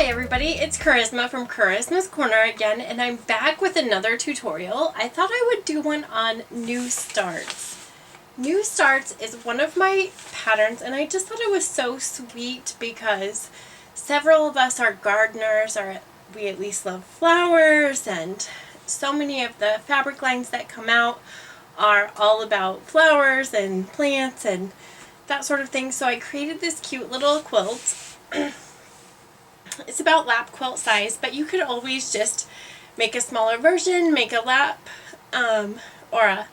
Hi everybody, it's Charisma from Charisma's Corner again, and I'm back with another tutorial. I thought I would do one on new starts. New starts is one of my patterns, and I just thought it was so sweet because several of us are gardeners, or we at least love flowers, and so many of the fabric lines that come out are all about flowers and plants and that sort of thing. So I created this cute little quilt. It's about lap quilt size, but you could always just make a smaller version, make a lap or a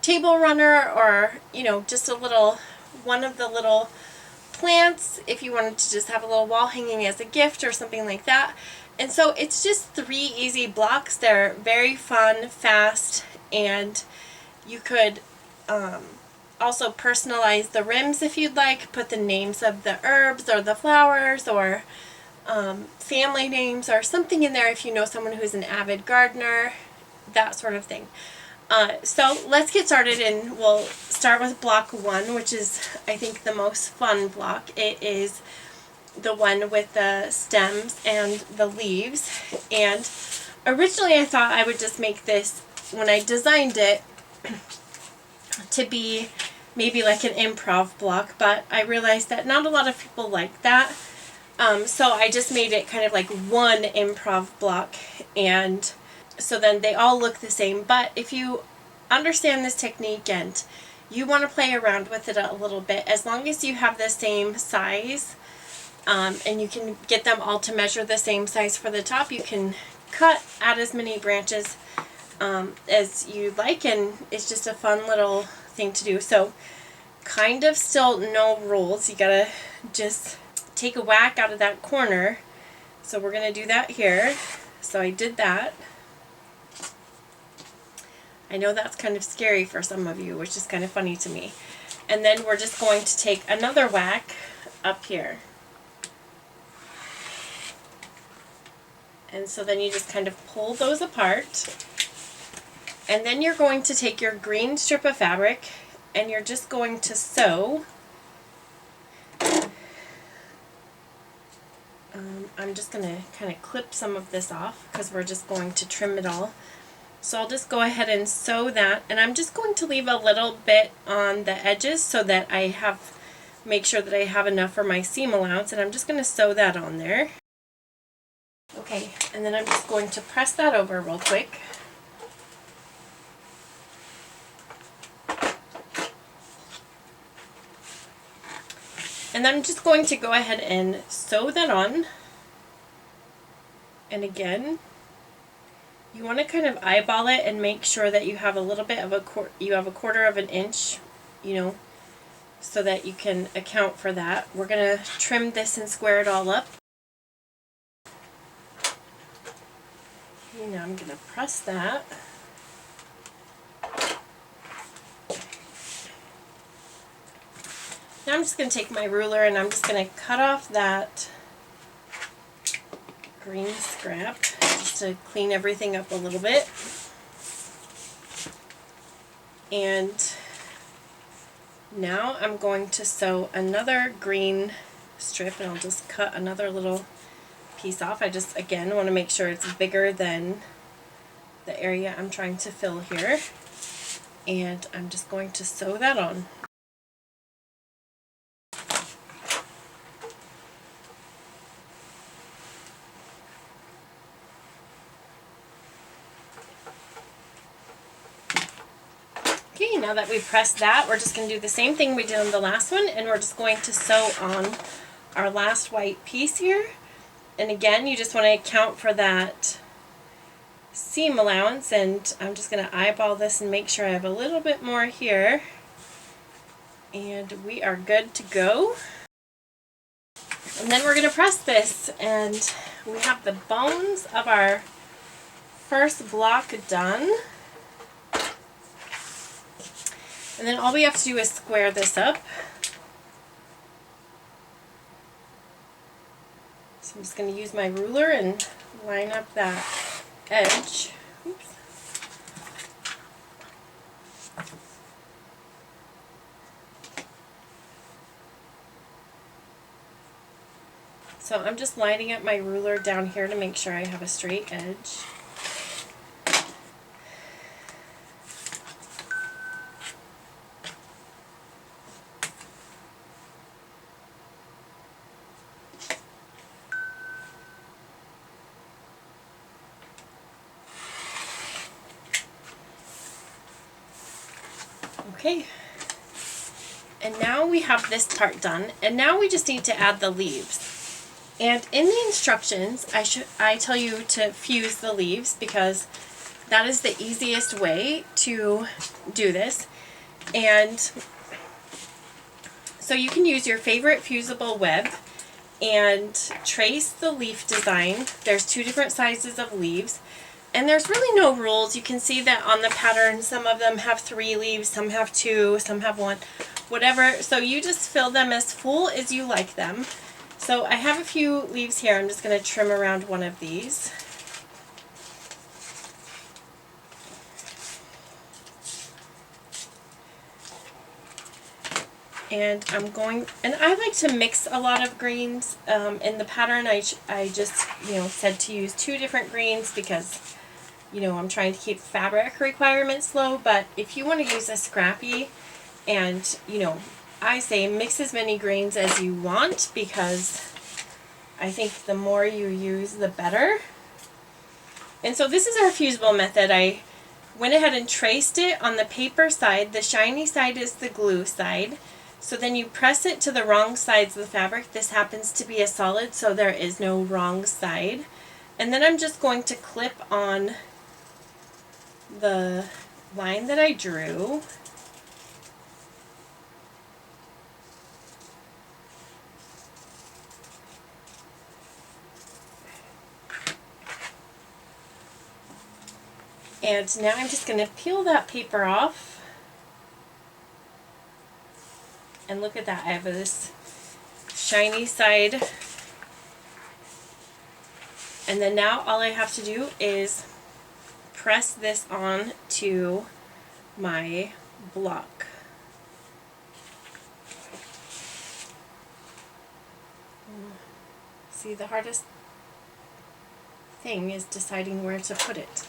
table runner, or just a little one of the little plants if you wanted to just have a little wall hanging as a gift or something like that. And so it's just 3 easy blocks. They're very fun, fast, and you could also personalize the rims if you'd like, put the names of the herbs or the flowers or family names or something in there if you know someone who's an avid gardener, that sort of thing. So let's get started, and we'll start with block 1, which is I think the most fun block. It is the one with the stems and the leaves, and originally I thought I would just make this, when I designed it, to be maybe like an improv block, but I realized that not a lot of people like that. So I just made it kind of like one improv block, and so then they all look the same. But if you understand this technique and you want to play around with it a little bit, as long as you have the same size, and you can get them all to measure the same size for the top, you can cut out as many branches as you like, and it's just a fun little thing to do. So kind of still no rules. You gotta just take a whack out of that corner. So we're going to do that here. So I did that. I know that's kind of scary for some of you, which is kind of funny to me. And then we're just going to take another whack up here. And so then you just kind of pull those apart. And then you're going to take your green strip of fabric and you're just going to sew. I'm just going to kind of clip some of this off because we're just going to trim it all. So I'll just go ahead and sew that, and I'm just going to leave a little bit on the edges so that I make sure that I have enough for my seam allowance, and I'm just going to sew that on there. Okay, and then I'm just going to press that over real quick. And then I'm just going to go ahead and sew that on. And again, you want to kind of eyeball it and make sure that you have a little bit of a quarter of an inch, so that you can account for that. We're going to trim this and square it all up. Now I'm going to press that. Now I'm just going to take my ruler and I'm just going to cut off that green scrap just to clean everything up a little bit. And now I'm going to sew another green strip, and I'll just cut another little piece off. I just, again, want to make sure it's bigger than the area I'm trying to fill here. And I'm just going to sew that on. Okay, now that we've pressed that, we're just going to do the same thing we did on the last one, and we're just going to sew on our last white piece here. And again, you just want to account for that seam allowance, and I'm just going to eyeball this and make sure I have a little bit more here. And we are good to go. And then we're going to press this, and we have the bones of our first block done. And then all we have to do is square this up. So I'm just going to use my ruler and line up that edge. Oops. So I'm just lining up my ruler down here to make sure I have a straight edge. Okay, and now we have this part done, and now we just need to add the leaves. And in the instructions, I tell you to fuse the leaves because that is the easiest way to do this. And so you can use your favorite fusible web and trace the leaf design. There's 2 different sizes of leaves. And there's really no rules. You can see that on the pattern, some of them have 3 leaves, some have 2, some have 1, whatever. So you just fill them as full as you like them. So I have a few leaves here. I'm just going to trim around one of these. And I like to mix a lot of greens. In the pattern, I just, said to use 2 different greens because, I'm trying to keep fabric requirements low. But if you want to use a scrappy, and, I say mix as many greens as you want because I think the more you use, the better. And so this is our fusible method. I went ahead and traced it on the paper side. The shiny side is the glue side. So then you press it to the wrong sides of the fabric. This happens to be a solid, so there is no wrong side. And then I'm just going to clip on the line that I drew. And now I'm just going to peel that paper off. And look at that, I have this shiny side. And then now all I have to do is press this on to my block. See, the hardest thing is deciding where to put it.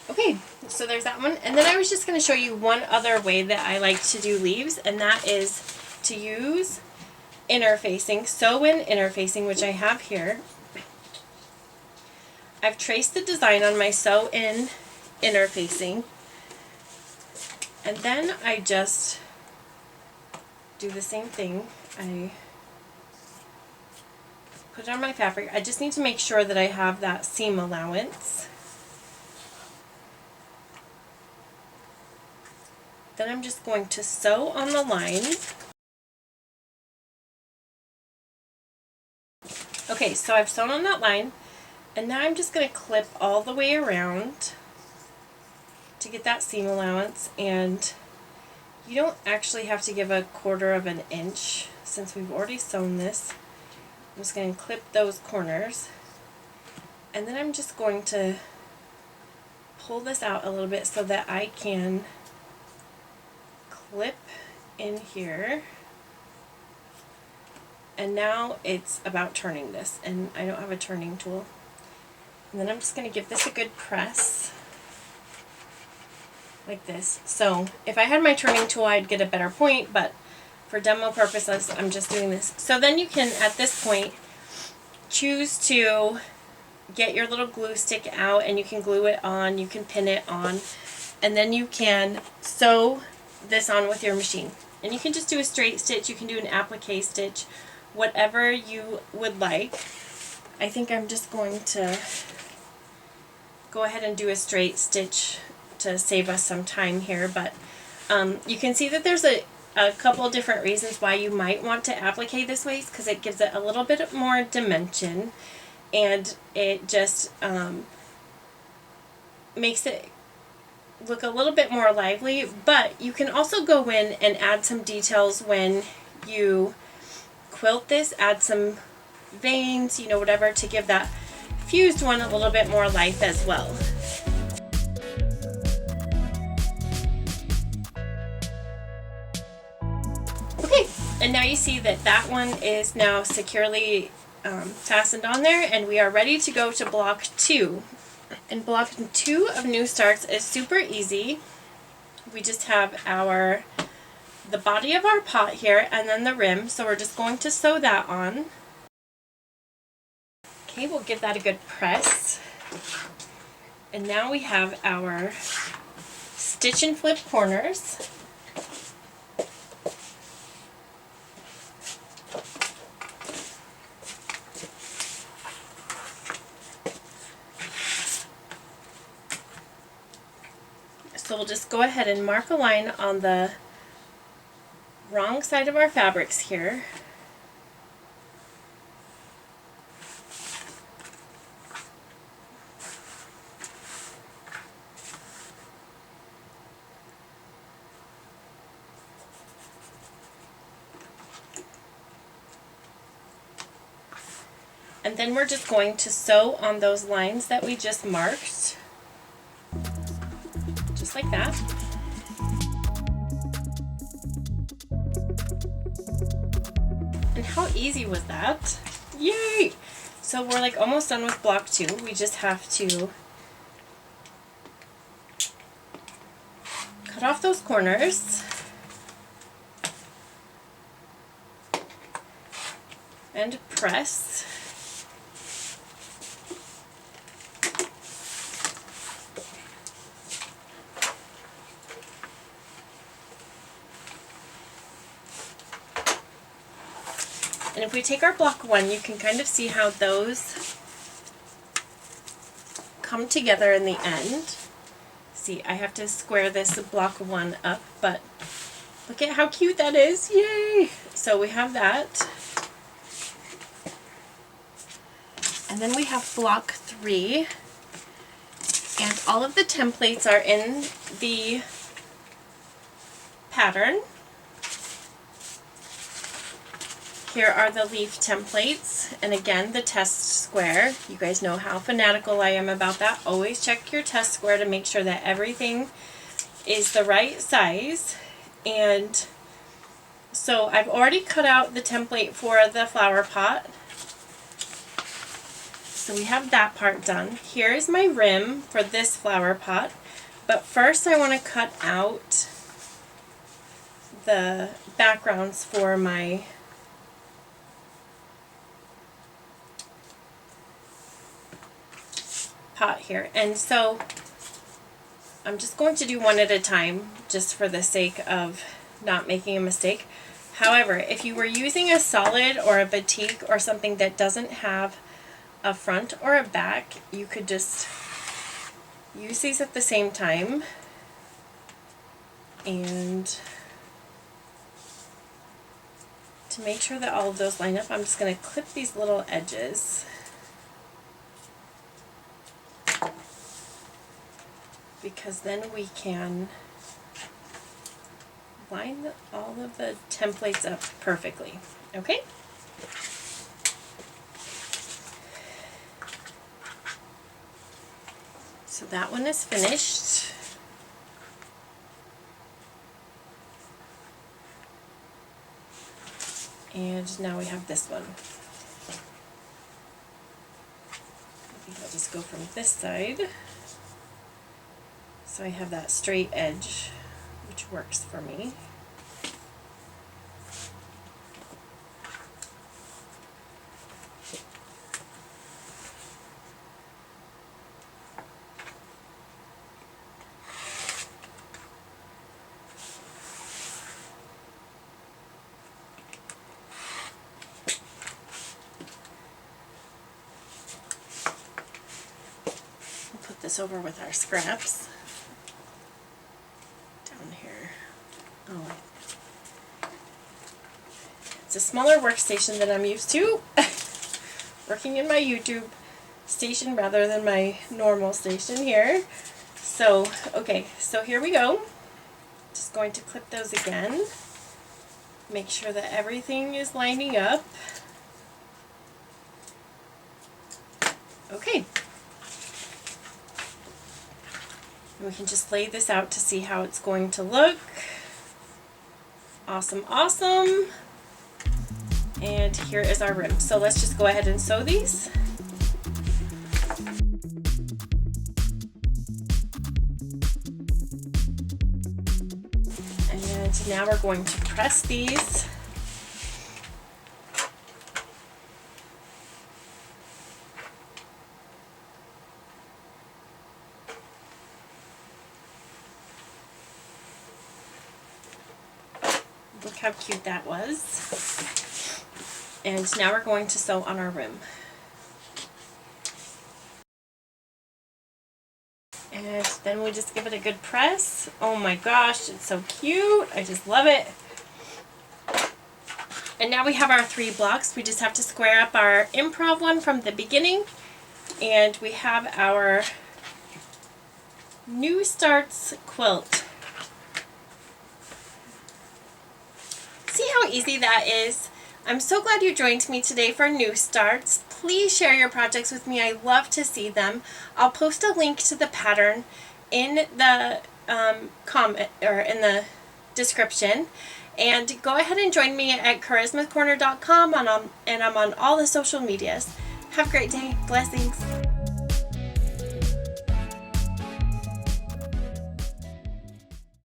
Okay, so there's that one. And then I was just going to show you one other way that I like to do leaves, and that is to use interfacing, sew-in interfacing, which I have here. I've traced the design on my sew-in interfacing, and then I just do the same thing. I put it on my fabric. I just need to make sure that I have that seam allowance. Then I'm just going to sew on the line. Okay, so I've sewn on that line, and now I'm just going to clip all the way around to get that seam allowance. And you don't actually have to give a 1/4 of an inch since we've already sewn this. I'm just going to clip those corners, and then I'm just going to pull this out a little bit so that I can clip in here. And now it's about turning this, and I don't have a turning tool. And then I'm just going to give this a good press like this. So if I had my turning tool, I'd get a better point, but for demo purposes, I'm just doing this. So then you can, at this point, choose to get your little glue stick out, and you can glue it on, you can pin it on, and then you can sew this on with your machine. And you can just do a straight stitch, you can do an applique stitch, whatever you would like. I think I'm just going to go ahead and do a straight stitch to save us some time here, but you can see that there's a couple different reasons why you might want to applique this way, because it gives it a little bit more dimension, and it just makes it look a little bit more lively. But you can also go in and add some details when you quilt this, add some veins, whatever, to give that fused one a little bit more life as well. Okay, And now you see that that one is now securely fastened on there, and we are ready to go to block 2. And block 2 of New Starts is super easy. We just have the body of our pot here and then the rim, so we're just going to sew that on. Okay, we'll give that a good press. And now we have our stitch and flip corners. So we'll just go ahead and mark a line on the wrong side of our fabrics here. And then we're just going to sew on those lines that we just marked, just like that. And how easy was that? Yay! So we're like almost done with block 2. We just have to cut off those corners and press. And if we take our block 1, you can kind of see how those come together in the end. See, I have to square this block 1 up, but look at how cute that is. Yay! So we have that. And then we have block 3. And all of the templates are in the pattern. Here are the leaf templates, and again the test square. You guys know how fanatical I am about that. Always check your test square to make sure that everything is the right size. And so I've already cut out the template for the flower pot. So we have that part done. Here is my rim for this flower pot. But first I want to cut out the backgrounds for my pot here. And so I'm just going to do one at a time just for the sake of not making a mistake. However, if you were using a solid or a batik or something that doesn't have a front or a back, you could just use these at the same time. And to make sure that all of those line up, I'm just going to clip these little edges. Because then we can line all of the templates up perfectly. Okay? So that one is finished. And now we have this one. I think I'll just go from this side. So I have that straight edge, which works for me. We'll put this over with our scraps. It's a smaller workstation than I'm used to, working in my YouTube station rather than my normal station here. So, okay, so here we go. Just going to clip those again. Make sure that everything is lining up. Okay. And we can just lay this out to see how it's going to look. Awesome, awesome. And here is our rim. So let's just go ahead and sew these. And now we're going to press these. Look how cute that was. And now we're going to sew on our rim. And then we just give it a good press. Oh my gosh, it's so cute. I just love it. And now we have our 3 blocks. We just have to square up our improv one from the beginning. And we have our New Starts quilt. See how easy that is? I'm so glad you joined me today for New Starts. Please share your projects with me. I love to see them. I'll post a link to the pattern in the comment or in the description. And go ahead and join me at charismacorner.com and I'm on all the social medias. Have a great day. Blessings.